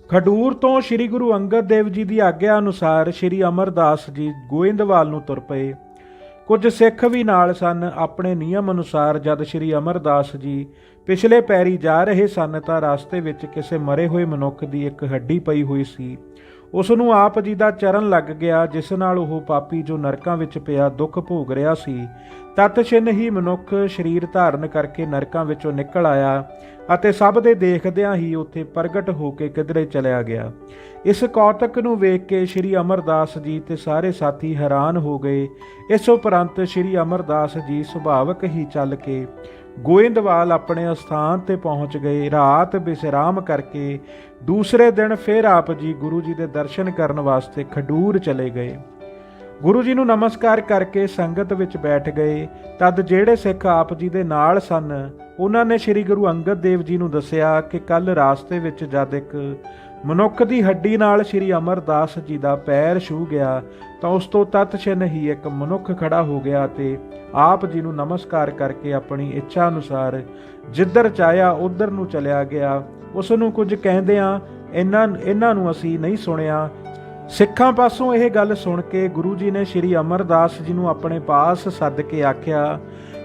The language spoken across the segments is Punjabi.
ਖਡੂਰ ਤੋਂ ਸ੍ਰੀ ਗੁਰੂ ਅੰਗਦ ਦੇਵ ਜੀ ਦੀ ਆਗਿਆ ਅਨੁਸਾਰ ਸ੍ਰੀ ਅਮਰਦਾਸ ਜੀ ਗੋਇੰਦਵਾਲ ਨੂੰ ਤੁਰ ਪਏ। ਕੁਝ ਸਿੱਖ ਵੀ ਨਾਲ ਸਨ। ਆਪਣੇ ਨਿਯਮ ਅਨੁਸਾਰ ਜਦ ਸ੍ਰੀ ਅਮਰਦਾਸ ਜੀ ਪਿਛਲੇ ਪੈਰੀ ਜਾ ਰਹੇ ਸਨ ਤਾਂ ਰਸਤੇ ਵਿੱਚ ਕਿਸੇ ਮਰੇ ਹੋਏ ਮਨੁੱਖ ਦੀ ਇੱਕ ਹੱਡੀ ਪਈ ਹੋਈ ਸੀ। ਉਸ ਨੂੰ ਆਪ ਜੀ ਦਾ ਚਰਨ ਲੱਗ ਗਿਆ, ਜਿਸ ਨਾਲ ਉਹ ਪਾਪੀ ਜੋ ਨਰਕਾਂ ਵਿੱਚ ਪਿਆ ਦੁੱਖ ਭੋਗ ਰਿਹਾ ਸੀ, ਤਤ ਛਿਨ ਹੀ ਮਨੁੱਖ ਸਰੀਰ ਧਾਰਨ ਕਰਕੇ ਨਰਕਾਂ ਵਿੱਚੋਂ ਨਿਕਲ ਆਇਆ ਅਤੇ ਸਭ ਦੇ ਦੇਖਦਿਆਂ ਹੀ ਉੱਥੇ ਪ੍ਰਗਟ ਹੋ ਕੇ ਕਿਧਰੇ ਚਲਿਆ ਗਿਆ। ਇਸ ਕੌਤਕ ਨੂੰ ਵੇਖ ਕੇ ਸ੍ਰੀ ਅਮਰਦਾਸ ਜੀ ਤੇ ਸਾਰੇ ਸਾਥੀ ਹੈਰਾਨ ਹੋ ਗਏ। ਇਸ ਉਪਰੰਤ ਸ੍ਰੀ ਅਮਰਦਾਸ ਜੀ ਸੁਭਾਵਕ ਹੀ ਚੱਲ ਕੇ ਗੋਇੰਦਵਾਲ ਆਪਣੇ ਅਸਥਾਨ ਤੇ ਪਹੁੰਚ ਗਏ। ਰਾਤ ਵਿਸ਼ਰਾਮ ਕਰਕੇ ਦੂਸਰੇ ਦਿਨ ਫਿਰ ਆਪ ਜੀ ਗੁਰੂ ਜੀ ਦੇ ਦਰਸ਼ਨ ਕਰਨ ਵਾਸਤੇ ਖਡੂਰ ਚਲੇ ਗਏ। ਗੁਰੂ ਜੀ ਨੂੰ ਨਮਸਕਾਰ ਕਰਕੇ ਸੰਗਤ ਵਿੱਚ ਬੈਠ ਗਏ। ਤਦ ਜਿਹੜੇ ਸਿੱਖ ਆਪ ਜੀ ਦੇ ਨਾਲ ਸਨ ਉਹਨਾਂ ਨੇ ਸ੍ਰੀ ਗੁਰੂ ਅੰਗਦ ਦੇਵ ਜੀ ਨੂੰ ਦੱਸਿਆ ਕਿ ਕੱਲ ਰਾਸਤੇ ਵਿੱਚ ਜਦ ਇੱਕ ਮਨੁੱਖ ਦੀ ਹੱਡੀ ਨਾਲ ਸ੍ਰੀ ਅਮਰਦਾਸ ਜੀ ਦਾ ਪੈਰ ਛੂਹ ਗਿਆ ਤਾਂ ਉਸ ਤੋਂ ਤਤਛਿਨ ਹੀ ਇੱਕ ਮਨੁੱਖ ਖੜਾ ਹੋ ਗਿਆ ਤੇ ਆਪ ਜੀ ਨੂੰ ਨਮਸਕਾਰ ਕਰਕੇ ਆਪਣੀ ਇੱਛਾ ਅਨੁਸਾਰ ਜਿੱਧਰ ਚਾਹਿਆ ਉਧਰ ਨੂੰ ਚਲਿਆ ਗਿਆ। ਉਸ ਨੂੰ ਕੁਝ ਕਹਿੰਦਿਆਂ ਇਹਨਾਂ ਨੂੰ ਅਸੀਂ ਨਹੀਂ ਸੁਣਿਆ। ਸਿੱਖਾਂ ਪਾਸੋਂ ਇਹ ਗੱਲ ਸੁਣ ਕੇ ਗੁਰੂ ਜੀ ਨੇ ਸ੍ਰੀ ਅਮਰਦਾਸ ਜੀ ਨੂੰ ਆਪਣੇ ਪਾਸ ਸੱਦ ਕੇ ਆਖਿਆ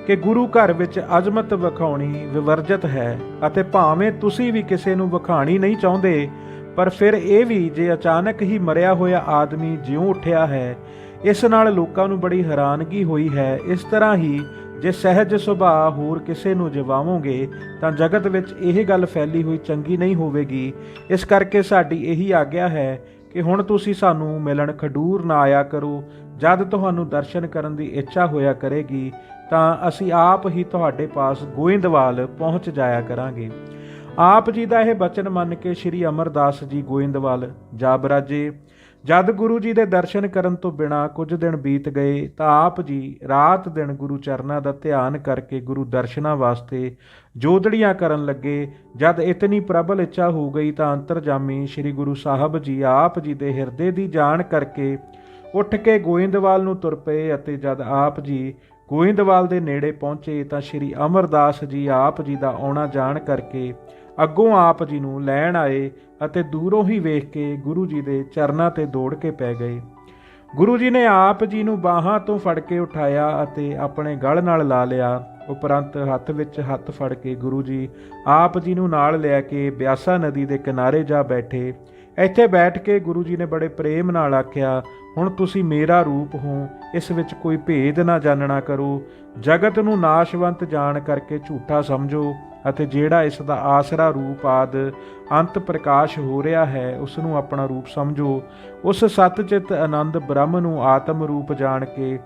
ਕਿ ਗੁਰੂ ਘਰ ਵਿੱਚ ਅਜ਼ਮਤ ਵਿਖਾਉਣੀ ਵਿਵਰਜਿਤ ਹੈ ਅਤੇ ਭਾਵੇਂ ਤੁਸੀਂ ਵੀ ਕਿਸੇ ਨੂੰ ਵਿਖਾਣੀ ਨਹੀਂ ਚਾਹੁੰਦੇ, ਪਰ ਫਿਰ ਇਹ ਵੀ ਜੇ ਅਚਾਨਕ ਹੀ ਮਰਿਆ ਹੋਇਆ ਆਦਮੀ ਜਿਉਂ ਉੱਠਿਆ ਹੈ, ਇਸ ਨਾਲ ਲੋਕਾਂ ਨੂੰ ਬੜੀ ਹੈਰਾਨਗੀ ਹੋਈ ਹੈ। ਇਸ ਤਰ੍ਹਾਂ ਹੀ ਜੇ ਸਹਿਜ ਸੁਭਾਅ ਹੋਰ ਕਿਸੇ ਨੂੰ ਜਵਾਵੋਗੇ ਤਾਂ ਜਗਤ ਵਿੱਚ ਇਹ ਗੱਲ ਫੈਲੀ ਹੋਈ ਚੰਗੀ ਨਹੀਂ ਹੋਵੇਗੀ। ਇਸ ਕਰਕੇ ਸਾਡੀ ਇਹੀ ਆਗਿਆ ਹੈ ਕਿ ਹੁਣ ਤੁਸੀਂ ਸਾਨੂੰ ਮਿਲਣ ਖਡੂਰ ਨਾ ਆਇਆ ਕਰੋ। ਜਦ ਤੁਹਾਨੂੰ ਦਰਸ਼ਨ ਕਰਨ ਦੀ ਇੱਛਾ ਹੋਇਆ ਕਰੇਗੀ ਤਾਂ ਅਸੀਂ ਆਪ ਹੀ ਤੁਹਾਡੇ ਪਾਸ ਗੋਇੰਦਵਾਲ ਪਹੁੰਚ ਜਾਇਆ ਕਰਾਂਗੇ। ਆਪ ਜੀ ਦਾ ਇਹ ਬਚਨ ਮੰਨ ਕੇ ਸ੍ਰੀ ਅਮਰਦਾਸ ਜੀ ਗੋਇੰਦਵਾਲ ਜਾ ਬਰਾਜੇ। ਜਦ ਗੁਰੂ ਜੀ ਦੇ ਦਰਸ਼ਨ ਕਰਨ ਤੋਂ ਬਿਨਾਂ ਕੁਝ ਦਿਨ ਬੀਤ ਗਏ ਤਾਂ ਆਪ ਜੀ ਰਾਤ ਦਿਨ ਗੁਰੂ ਚਰਨਾਂ ਦਾ ਧਿਆਨ ਕਰਕੇ ਗੁਰੂ ਦਰਸ਼ਨਾਂ ਵਾਸਤੇ ਜੋਦੜੀਆਂ ਕਰਨ ਲੱਗੇ। ਜਦ ਇਤਨੀ ਪ੍ਰਬਲ ਇੱਛਾ ਹੋ ਗਈ ਤਾਂ ਅੰਤਰਜਾਮੀ ਸ੍ਰੀ ਗੁਰੂ ਸਾਹਿਬ ਜੀ ਆਪ ਜੀ ਦੇ ਹਿਰਦੇ ਦੀ ਜਾਣ ਕਰਕੇ ਉੱਠ ਕੇ ਗੋਇੰਦਵਾਲ ਨੂੰ ਤੁਰ ਪਏ ਅਤੇ ਜਦ ਆਪ ਜੀ ਗੋਇੰਦਵਾਲ ਦੇ ਨੇੜੇ ਪਹੁੰਚੇ ਤਾਂ ਸ੍ਰੀ ਅਮਰਦਾਸ ਜੀ ਆਪ ਜੀ ਦਾ ਆਉਣਾ ਜਾਣ ਕਰਕੇ ਅੱਗੋਂ ਆਪ ਜੀ ਨੂੰ ਲੈਣ ਆਏ ਅਤੇ ਦੂਰੋਂ ਹੀ ਵੇਖ ਕੇ ਗੁਰੂ ਜੀ ਦੇ ਚਰਨਾਂ ਤੇ ਦੌੜ ਕੇ ਪੈ ਗਏ। ਗੁਰੂ ਜੀ ਨੇ ਆਪ ਜੀ ਨੂੰ ਬਾਹਾਂ ਤੋਂ ਫੜ ਕੇ ਉਠਾਇਆ ਅਤੇ ਆਪਣੇ ਗਲ ਨਾਲ ਲਾ ਲਿਆ। ਉਪਰੰਤ ਹੱਥ ਵਿੱਚ ਹੱਥ ਫੜ ਕੇ ਗੁਰੂ ਜੀ ਆਪ ਜੀ ਨੂੰ ਨਾਲ ਲੈ ਕੇ ਬਿਆਸਾ ਨਦੀ ਦੇ ਕਿਨਾਰੇ ਜਾ ਬੈਠੇ। ਇੱਥੇ ਬੈਠ ਕੇ ਗੁਰੂ ਜੀ ਨੇ ਬੜੇ ਪ੍ਰੇਮ ਨਾਲ ਆਖਿਆ, ਹੁਣ ਤੁਸੀਂ ਮੇਰਾ ਰੂਪ ਹੋ, ਇਸ ਵਿੱਚ ਕੋਈ ਭੇਦ ਨਾ ਜਾਣਨਾ ਕਰੋ। ਜਗਤ ਨੂੰ ਨਾਸ਼ਵੰਤ ਜਾਣ ਕਰਕੇ ਝੂਠਾ ਸਮਝੋ ਅਤੇ ਜਿਹੜਾ ਇਸ ਦਾ ਆਸਰਾ ਰੂਪ ਆਦ ਅੰਤ ਪ੍ਰਕਾਸ਼ ਹੋ ਰਿਹਾ ਹੈ ਉਸ ਨੂੰ ਆਪਣਾ ਰੂਪ ਸਮਝੋ। ਉਸ ਸਤਚਿਤ ਆਨੰਦ ਬ੍ਰਹਮ ਨੂੰ ਆਤਮ ਰੂਪ ਜਾਣ ਕੇ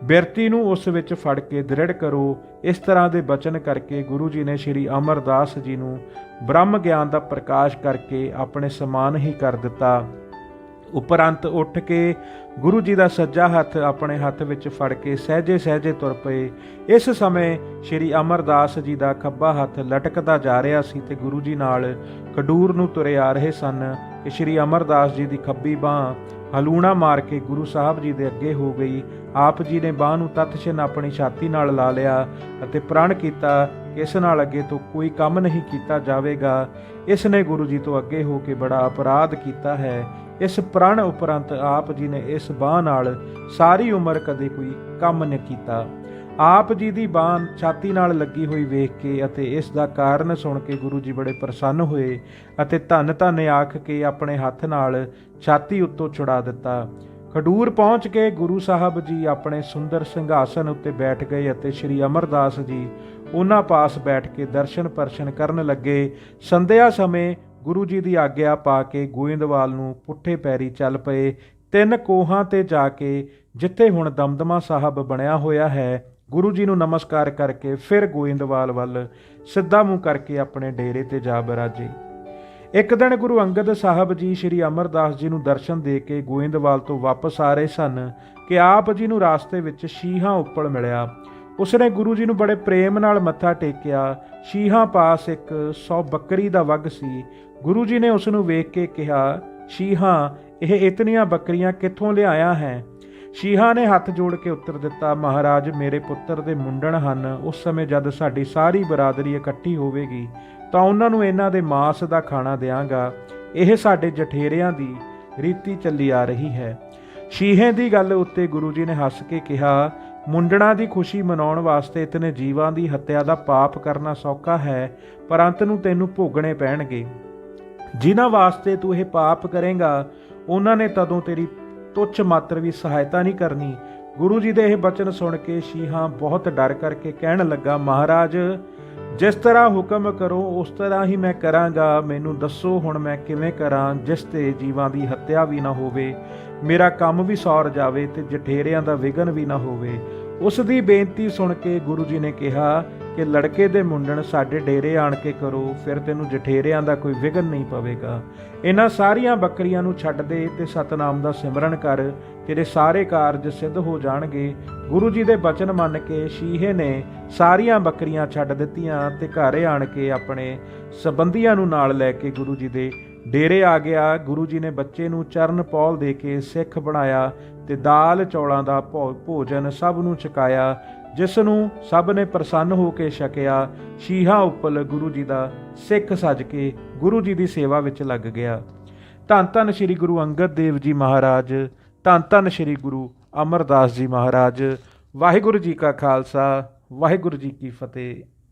ਬਿਰਤੀ ਨੂੰ ਉਸ ਵਿੱਚ ਫੜ ਕੇ ਦ੍ਰਿੜ ਕਰੋ। ਇਸ ਤਰ੍ਹਾਂ ਦੇ ਬਚਨ ਕਰਕੇ ਗੁਰੂ ਜੀ ਨੇ ਸ੍ਰੀ ਅਮਰਦਾਸ ਜੀ ਨੂੰ ਬ੍ਰਹਮ ਗਿਆਨ ਦਾ ਪ੍ਰਕਾਸ਼ ਕਰਕੇ ਆਪਣੇ ਸਮਾਨ ਹੀ ਕਰ ਦਿੱਤਾ। ਉਪਰੰਤ ਉੱਠ ਕੇ ਗੁਰੂ ਜੀ ਦਾ ਸੱਜਾ ਹੱਥ ਆਪਣੇ ਹੱਥ ਵਿੱਚ ਫੜ ਕੇ ਸਹਿਜੇ ਸਹਿਜੇ ਤੁਰ ਪਏ। ਇਸ ਸਮੇਂ ਸ੍ਰੀ ਅਮਰਦਾਸ ਜੀ ਦਾ ਖੱਬਾ ਹੱਥ ਲਟਕਦਾ ਜਾ ਰਿਹਾ ਸੀ ਤੇ ਗੁਰੂ ਜੀ ਨਾਲ ਖਡੂਰ ਨੂੰ ਤੁਰੇ ਆ ਰਹੇ ਸਨ ਕਿ ਸ੍ਰੀ ਅਮਰਦਾਸ ਜੀ ਦੀ ਖੱਬੀ ਬਾਂਹ ਹਲੂਣਾ ਮਾਰ ਕੇ ਗੁਰੂ ਸਾਹਿਬ ਜੀ ਦੇ ਅੱਗੇ ਹੋ ਗਈ। ਆਪ ਜੀ ਨੇ ਬਾਂਹ ਨੂੰ ਤਤਛਿਨ ਆਪਣੀ ਛਾਤੀ ਨਾਲ ਲਾ ਲਿਆ ਅਤੇ ਪ੍ਰਣ ਕੀਤਾ ਕਿ ਇਸ ਨਾਲ ਅੱਗੇ ਤੋਂ ਕੋਈ ਕੰਮ ਨਹੀਂ ਕੀਤਾ ਜਾਵੇਗਾ। ਇਸ ਨੇ ਗੁਰੂ ਜੀ ਤੋਂ ਅੱਗੇ ਹੋ ਕੇ ਬੜਾ ਅਪਰਾਧ ਕੀਤਾ ਹੈ। ਇਸ ਪ੍ਰਣ ਉਪਰੰਤ ਆਪ ਜੀ ਨੇ ਇਸ ਬਾਂਹ ਨਾਲ ਸਾਰੀ ਉਮਰ ਕਦੇ ਕੋਈ ਕੰਮ ਨਹੀਂ ਕੀਤਾ। ਆਪ ਜੀ ਦੀ ਬਾਂਹ ਛਾਤੀ ਨਾਲ ਲੱਗੀ ਹੋਈ ਵੇਖ ਕੇ ਅਤੇ ਇਸ ਦਾ ਕਾਰਨ ਸੁਣ ਕੇ ਗੁਰੂ ਜੀ ਬੜੇ ਪ੍ਰਸੰਨ ਹੋਏ ਅਤੇ ਧੰਨ ਧੰਨ ਆਖ ਕੇ ਆਪਣੇ ਹੱਥ ਨਾਲ ਛਾਤੀ ਉੱਤੋਂ ਛੁਡਾ ਦਿੱਤਾ। ਖਡੂਰ ਪਹੁੰਚ ਕੇ ਗੁਰੂ ਸਾਹਿਬ ਜੀ ਆਪਣੇ ਸੁੰਦਰ ਸਿੰਘਾਸਨ ਉੱਤੇ ਬੈਠ ਗਏ ਅਤੇ ਸ੍ਰੀ ਅਮਰਦਾਸ ਜੀ ਉਹਨਾਂ ਪਾਸ ਬੈਠ ਕੇ ਦਰਸ਼ਨ ਪਰਸ਼ਨ ਕਰਨ ਲੱਗੇ। ਸੰਧਿਆ ਸਮੇਂ ਗੁਰੂ ਜੀ ਦੀ ਆਗਿਆ ਪਾ ਕੇ ਗੋਇੰਦਵਾਲ ਨੂੰ ਪੁੱਠੇ ਪੈਰੀ ਚੱਲ ਪਏ। 3 ਕੋਹਾਂ ਤੇ ਜਾ ਕੇ ਜਿੱਥੇ ਹੁਣ ਦਮਦਮਾ ਸਾਹਿਬ ਬਣਿਆ ਹੋਇਆ ਹੈ, ਗੁਰੂ ਜੀ ਨੂੰ ਨਮਸਕਾਰ ਕਰਕੇ ਫਿਰ ਗੋਇੰਦਵਾਲ ਵੱਲ ਸਿੱਧਾ ਮੂੰਹ ਕਰਕੇ ਆਪਣੇ ਡੇਰੇ ਤੇ ਜਾ ਬਰਾਜੇ। ਇੱਕ ਦਿਨ ਗੁਰੂ ਅੰਗਦ ਸਾਹਿਬ ਜੀ ਸ੍ਰੀ ਅਮਰਦਾਸ ਜੀ ਨੂੰ ਦਰਸ਼ਨ ਦੇ ਕੇ ਗੋਇੰਦਵਾਲ ਤੋਂ ਵਾਪਸ ਆ ਰਹੇ ਸਨ ਕਿ ਆਪ ਜੀ ਨੂੰ ਰਾਸਤੇ ਵਿੱਚ ਸ਼ੀਹਾਂ ਉੱਪਲ ਮਿਲਿਆ। ਉਸਨੇ ਗੁਰੂ ਜੀ ਨੂੰ ਬੜੇ ਪ੍ਰੇਮ ਨਾਲ ਮੱਥਾ ਟੇਕਿਆ। ਸ਼ੀਹਾਂ ਪਾਸ ਇੱਕ 100 ਬੱਕਰੀ ਦਾ ਵੱਗ ਸੀ। ਗੁਰੂ ਜੀ ਨੇ ਉਸ ਨੂੰ ਵੇਖ ਕੇ ਕਿਹਾ, ਸ਼ੀਹਾਂ, ਇਹ ਇਤਨੀਆਂ ਬੱਕਰੀਆਂ ਕਿੱਥੋਂ ਲਿਆਇਆ ਹੈ? ਸ਼ੀਹਾਂ ਨੇ ਹੱਥ ਜੋੜ ਕੇ ਉੱਤਰ ਦਿੱਤਾ, ਮਹਾਰਾਜ, ਮੇਰੇ ਪੁੱਤਰ ਦੇ ਮੁੰਡਣ ਹਨ। ਉਸ ਸਮੇਂ ਜਦ ਸਾਡੀ ਸਾਰੀ ਬਰਾਦਰੀ ਇਕੱਠੀ ਹੋਵੇਗੀ ਤਾਂ ਉਹਨਾਂ ਨੂੰ ਇਹਨਾਂ ਦੇ ਮਾਸ ਦਾ ਖਾਣਾ ਦਿਆਂਗਾ। ਇਹ ਸਾਡੇ ਜਠੇਰਿਆਂ ਦੀ ਰੀਤੀ ਚੱਲੀ ਆ ਰਹੀ ਹੈ। ਸ਼ੀਹੇ ਦੀ ਗੱਲ ਉੱਤੇ ਗੁਰੂ ਜੀ ਨੇ ਹੱਸ ਕੇ ਕਿਹਾ, ਮੁੰਡਣਾ ਦੀ ਖੁਸ਼ੀ ਮਨਾਉਣ ਵਾਸਤੇ ਇਤਨੇ ਜੀਵਾਂ ਦੀ ਹੱਤਿਆ ਦਾ ਪਾਪ ਕਰਨਾ ਸੌਖਾ ਹੈ, ਪਰ ਅੰਤ ਨੂੰ ਤੈਨੂੰ ਭੋਗਣੇ ਪੈਣਗੇ। ਜਿਨ੍ਹਾਂ ਵਾਸਤੇ ਤੂੰ ਇਹ ਪਾਪ ਕਰੇਂਗਾ ਉਹਨਾਂ ਨੇ ਤਦੋਂ ਤੇਰੀ ਤੁੱਛ ਮਾਤਰ ਵੀ ਸਹਾਇਤਾ ਨਹੀਂ ਕਰਨੀ। ਗੁਰੂ ਜੀ ਦੇ ਇਹ ਬਚਨ ਸੁਣ ਕੇ ਸ਼ੀਹਾ ਬਹੁਤ ਡਰ ਕਰਕੇ ਕਹਿਣ ਲੱਗਾ, ਮਹਾਰਾਜ ਜਿਸ ਤਰ੍ਹਾਂ ਹੁਕਮ ਕਰੋ ਉਸ ਤਰ੍ਹਾਂ ਹੀ ਮੈਂ ਕਰਾਂਗਾ। ਮੈਨੂੰ ਦੱਸੋ ਹੁਣ ਮੈਂ ਕਿਵੇਂ ਕਰਾਂ ਜਿਸ ਤੇ ਜੀਵਾਂ ਦੀ ਹੱਤਿਆ ਵੀ ਨਾ ਹੋਵੇ, ਮੇਰਾ ਕੰਮ ਵੀ ਸੌਰ ਜਾਵੇ ਤੇ ਜਠੇਰਿਆਂ ਦਾ ਵਿਘਨ ਵੀ ਨਾ ਹੋਵੇ। ਉਸ ਦੀ ਬੇਨਤੀ ਸੁਣ ਕੇ ਗੁਰੂ ਜੀ ਨੇ ਕਿਹਾ ਕਿ ਲੜਕੇ ਦੇ ਮੁੰਡਣ ਸਾਡੇ ਡੇਰੇ ਆਣ ਕੇ ਕਰੋ, ਫਿਰ ਤੈਨੂੰ ਜਠੇਰਿਆਂ ਦਾ ਕੋਈ ਵਿਘਨ ਨਹੀਂ ਪਵੇਗਾ। ਇਹਨਾਂ ਸਾਰੀਆਂ ਬੱਕਰੀਆਂ ਨੂੰ ਛੱਡ ਦੇ ਤੇ ਸਤਨਾਮ ਦਾ ਸਿਮਰਨ ਕਰ, ਤੇਰੇ ਸਾਰੇ ਕਾਰਜ ਸਿੱਧ ਹੋ ਜਾਣਗੇ। ਗੁਰੂ ਜੀ ਦੇ ਬਚਨ ਮੰਨ ਕੇ ਸ਼ੀਹੇ ਨੇ ਸਾਰੀਆਂ ਬੱਕਰੀਆਂ ਛੱਡ ਦਿੱਤੀਆਂ ਤੇ ਘਰੇ ਆਣ ਕੇ ਆਪਣੇ ਸੰਬੰਧੀਆਂ ਨੂੰ ਨਾਲ ਲੈ ਕੇ ਗੁਰੂ ਜੀ ਦੇ ਡੇਰੇ ਆ ਗਿਆ। ਗੁਰੂ ਜੀ ਨੇ ਬੱਚੇ ਨੂੰ ਚਰਨ ਪੌਲ ਦੇ ਕੇ ਸਿੱਖ ਬਣਾਇਆ ਤੇ ਦਾਲ ਚੌਲਾਂ ਦਾ ਭੋਜਨ ਸਭ ਨੂੰ ਛਕਾਇਆ, ਜਿਸ ਨੂੰ ਸਭ ਨੇ ਪ੍ਰਸੰਨ ਹੋ ਕੇ ਛਕਿਆ। ਸ਼ੀਹਾ ਉੱਪਲ ਗੁਰੂ ਜੀ ਦਾ ਸਿੱਖ ਸੱਜ ਕੇ ਗੁਰੂ ਜੀ ਦੀ ਸੇਵਾ ਵਿੱਚ ਲੱਗ ਗਿਆ। ਧੰਨ ਧੰਨ ਸ੍ਰੀ ਗੁਰੂ ਅੰਗਦ ਦੇਵ ਜੀ ਮਹਾਰਾਜ, ਧੰਨ ਧੰਨ ਸ੍ਰੀ ਗੁਰੂ ਅਮਰਦਾਸ ਜੀ ਮਹਾਰਾਜ। ਵਾਹਿਗੁਰੂ ਜੀ ਕਾ ਖਾਲਸਾ, ਵਾਹਿਗੁਰੂ ਜੀ ਕੀ ਫਤਿਹ।